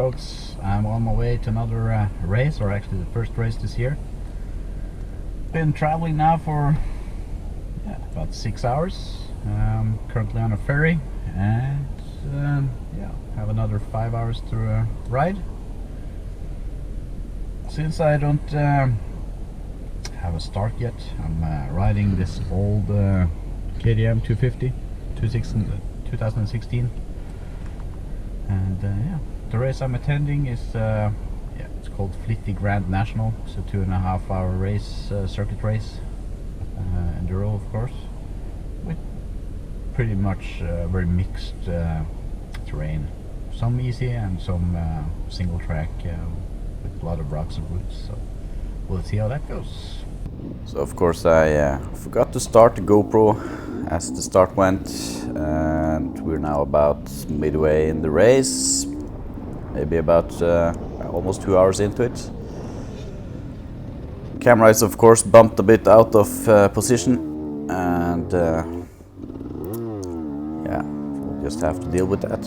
folks, I'm on my way to another race, or actually the first race this year. Been traveling now for about 6 hours. Currently on a ferry, and have another 5 hours to ride. Since I don't have a start yet, I'm riding this old KTM 250 2016. And the race I'm attending is it's called Flittig Grand National. It's a 2.5 hour race, circuit race, enduro of course, with pretty much very mixed terrain. Some easy and some single track with a lot of rocks and roots. So we'll see how that goes. So of course I forgot to start the GoPro as the start went, and we're now about midway in the race, maybe about almost 2 hours into it. Camera is of course bumped a bit out of position, and we'll just have to deal with that.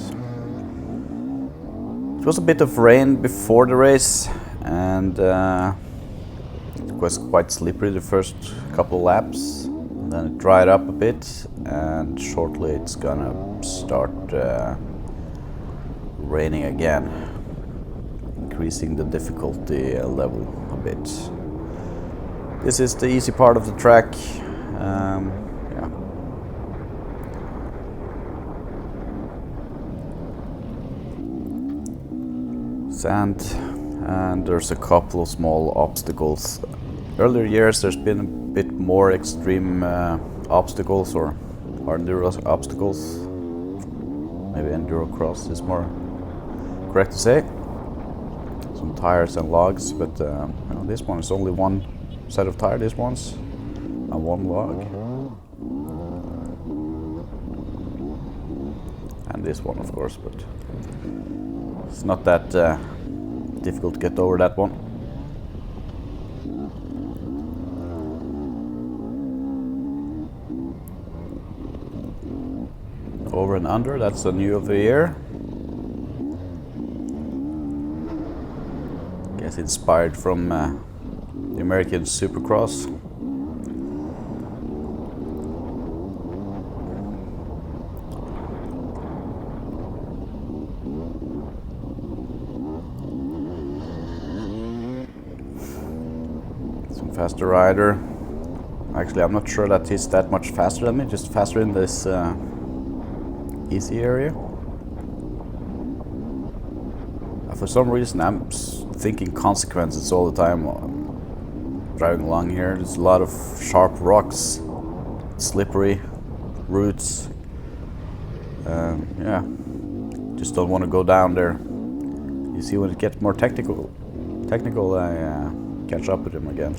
It was a bit of rain before the race, and it was quite slippery the first couple laps. Then it dried up a bit, and shortly it's gonna start raining again, increasing the difficulty level a bit. This is the easy part of the track. Sand, and there's a couple of small obstacles. Earlier years there's been a bit more extreme obstacles, or enduro obstacles. Maybe enduro cross is more correct to say. Some tires and logs, but this one is only one set of tires, this one's and one log. And this one of course, but it's not that difficult to get over that one. Over and under, that's the new of the year. Guess inspired from the American Supercross. Some faster rider. Actually, I'm not sure that he's that much faster than me, just faster in this easy area. For some reason I'm thinking consequences all the time driving along here. There's a lot of sharp rocks, slippery roots. Just don't want to go down there. You see, when it gets more technical I catch up with him again.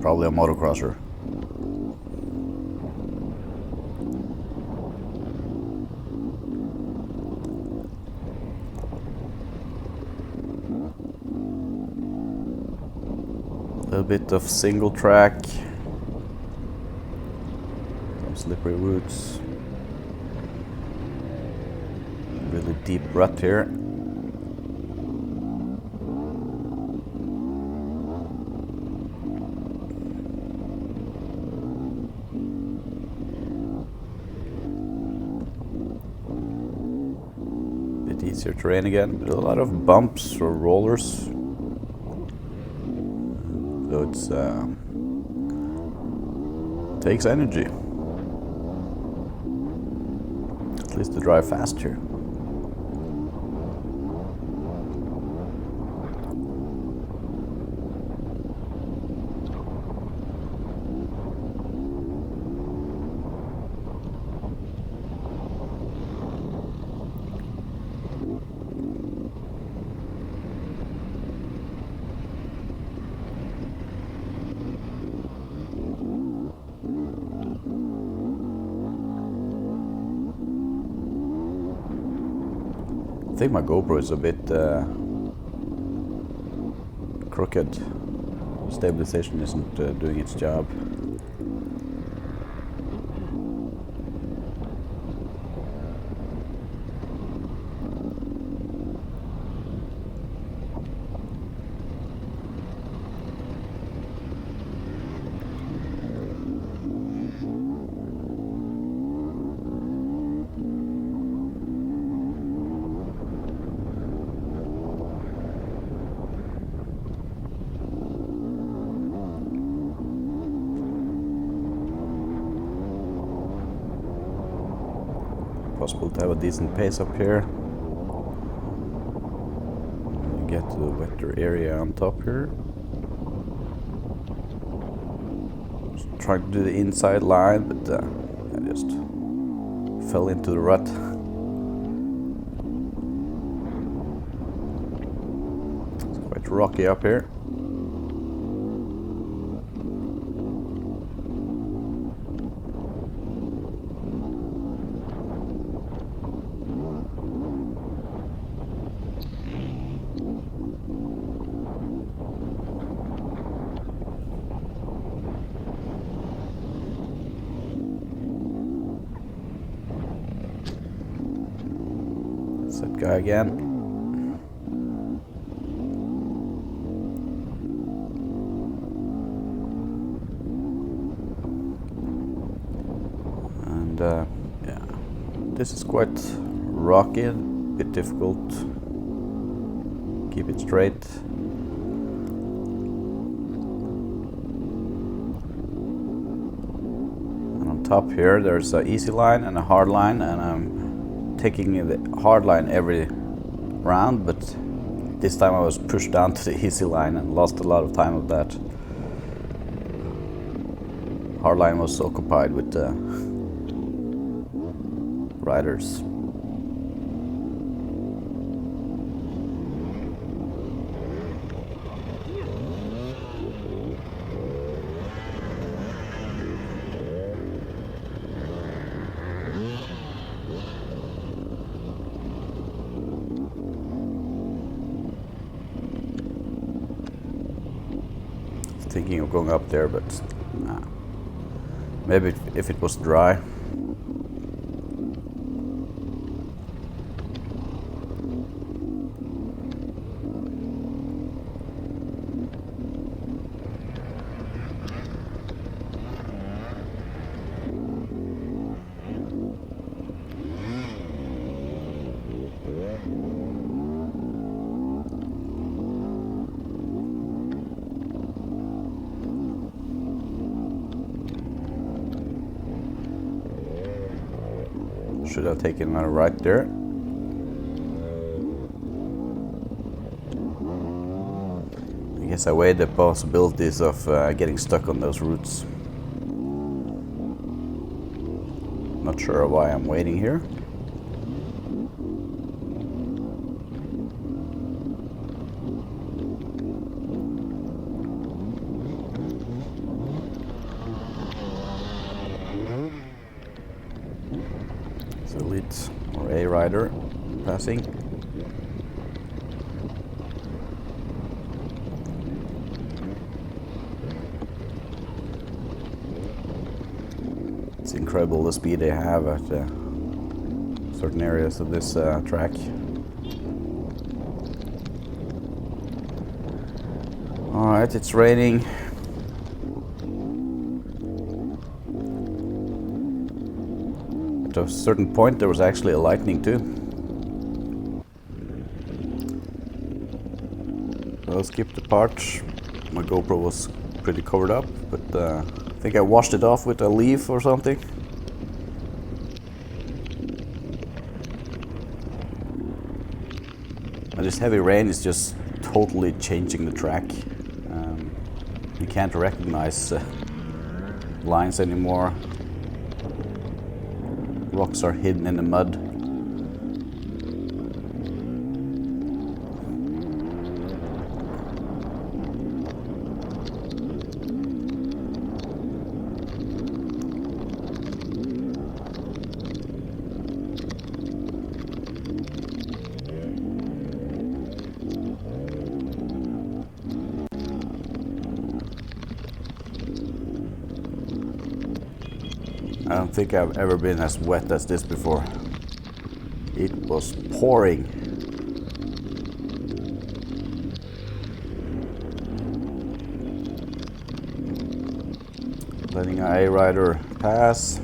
Probably a motocrosser. A little bit of single track. Some slippery roots. Really deep rut here. Easier terrain again, but a lot of bumps or rollers. So it's takes energy. At least to drive fast here. I think my GoPro is a bit crooked. stabilization isn't doing its job. Possible to have a decent pace up here. Get to the wetter area on top here. Just trying to do the inside line, but I just fell into the rut. It's quite rocky up here. That guy again. And yeah, this is quite rocky, a bit difficult. Keep it straight. And on top here, there's an easy line and a hard line, and I'm taking the hard line every round, but this time I was pushed down to the easy line and lost a lot of time with that. Hard line was occupied with riders. Thinking of going up there, but nah. Maybe if it was dry. Should have taken a right there. I guess I weighed the possibilities of getting stuck on those routes. Not sure why I'm waiting here. Elite or A rider passing. It's incredible the speed they have at certain areas of this track. Alright, it's raining. At a certain point there was actually a lightning too. So I'll skip the part. My GoPro was pretty covered up, but I think I washed it off with a leaf or something. And this heavy rain is just totally changing the track. You can't recognize lines anymore. Rocks are hidden in the mud. I don't think I've ever been as wet as this before. It was pouring. Letting our A-rider pass.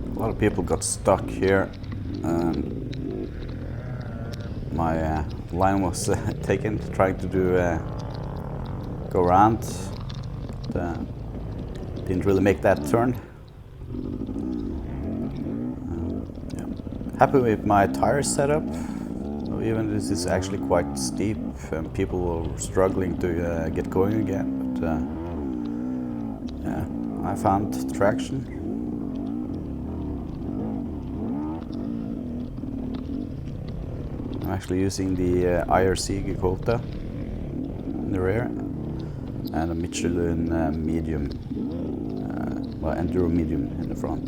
A lot of people got stuck here. My line was taken trying to do go around. Didn't really make that turn. Yeah. Happy with my tire setup. Even this is actually quite steep and people are struggling to get going again. But yeah, I found traction. I'm actually using the IRC Gikota in the rear and a Michelin medium, well, Enduro medium in the front.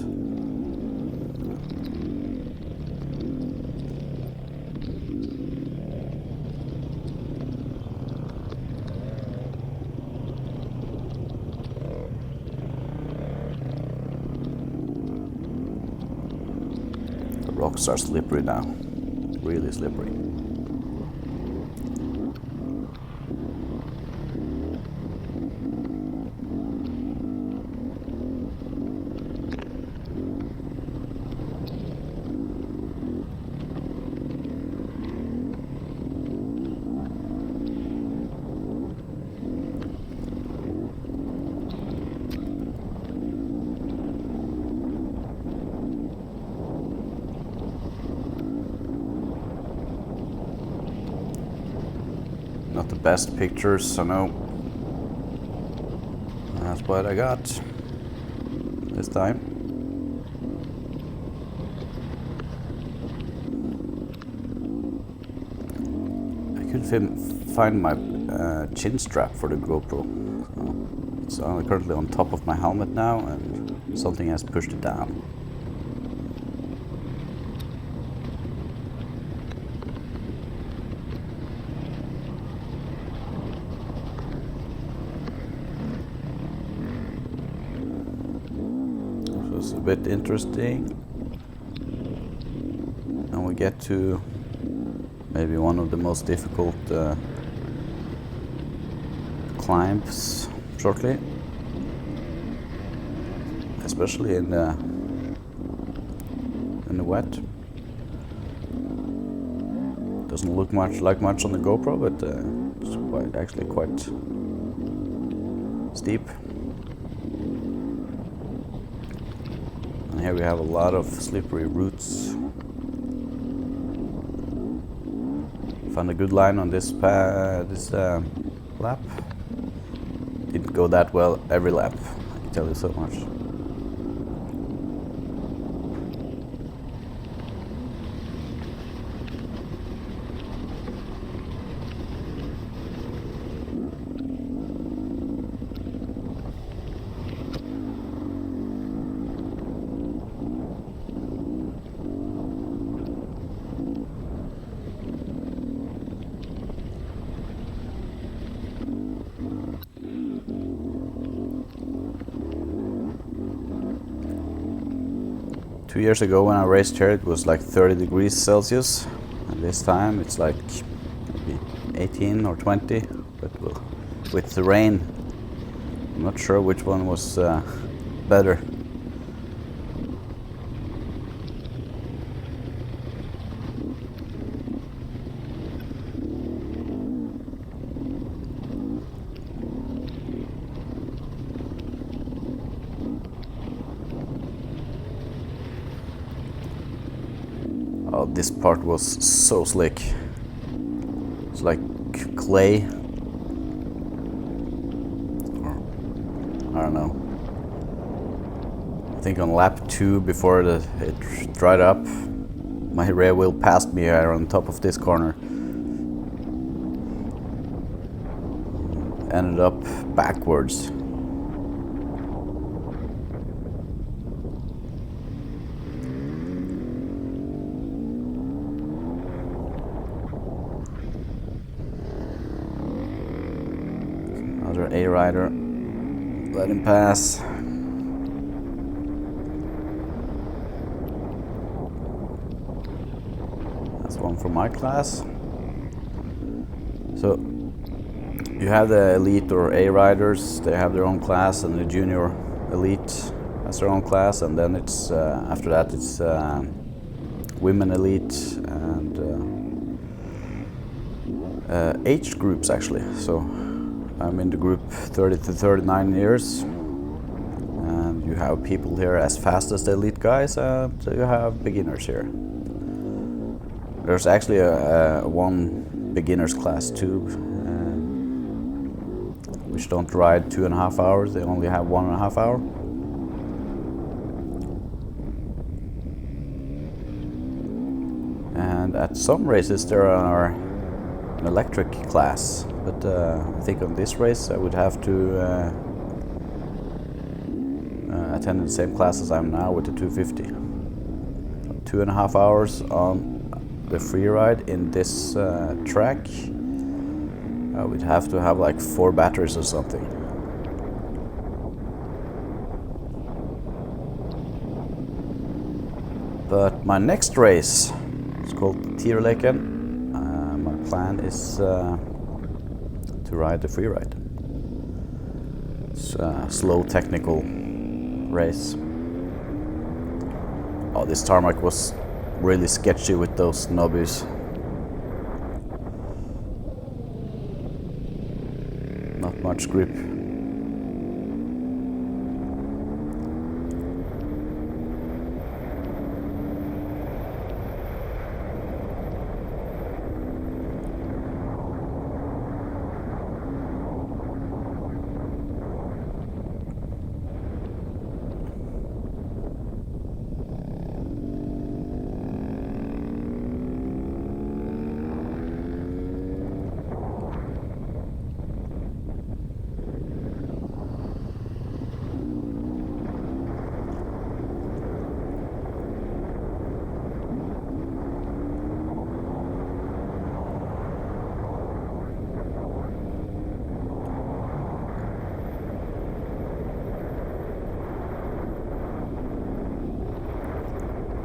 The rocks are slippery now. Really slippery. Not the best pictures, I know. That's what I got this time. I couldn't find my chin strap for the GoPro. So it's currently on top of my helmet now, and something has pushed it down. It's a bit interesting, and we get to maybe one of the most difficult climbs shortly, especially in the wet. Doesn't look much on the GoPro, but it's actually quite steep. And here we have a lot of slippery roots. Found a good line on this lap. Didn't go that well every lap, I can tell you so much. Two years ago when I raced here it was like 30 degrees Celsius, and this time it's like maybe 18 or 20, but with the rain I'm not sure which one was better. Oh, this part was so slick. It's like clay. I don't know. I think on lap 2 before it dried up, my rear wheel passed me here on top of this corner. Ended up backwards. Another A rider. Let him pass. That's one from my class. So you have the elite or A riders, they have their own class, and the junior elite has their own class, and then it's after that it's women elite and age groups actually. So I'm in the group 30 to 39 years, and you have people here as fast as the elite guys, and you have beginners here. There's actually one beginners class too, which don't ride 2.5 hours, they only have 1.5 hour. And at some races there are an electric class, but I think on this race I would have to attend the same class as I'm now with the 250. 2.5 hours on the free ride in this track. I would have to have like 4 batteries or something. But my next race is called Tierleken. My plan is to ride the free ride. It's a slow technical race. Oh, this tarmac was really sketchy with those knobbies. Not much grip.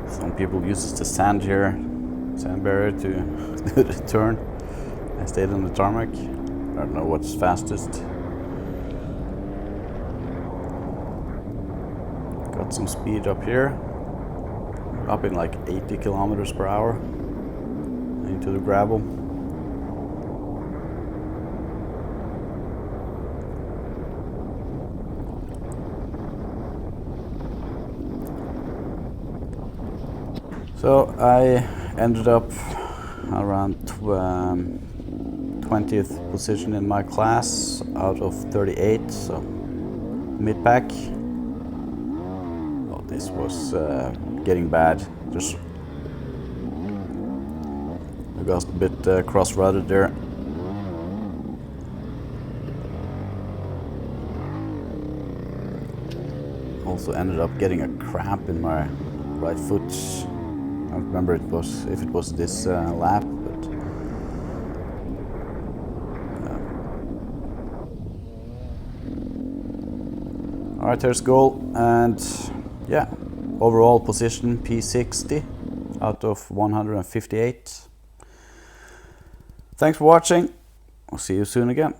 Some people use the sand barrier to do the turn. I stayed on the tarmac. I don't know what's fastest. Got some speed up here. Up in like 80 kilometers per hour into the gravel. So I ended up around 20th position in my class out of 38, so mid-pack. Oh, this was getting bad. Just I got a bit cross-rutted there. Also ended up getting a cramp in my right foot. I don't remember if it was this lap, but all right, there's goal, and yeah, overall position P60 out of 158. Thanks for watching. I'll see you soon again.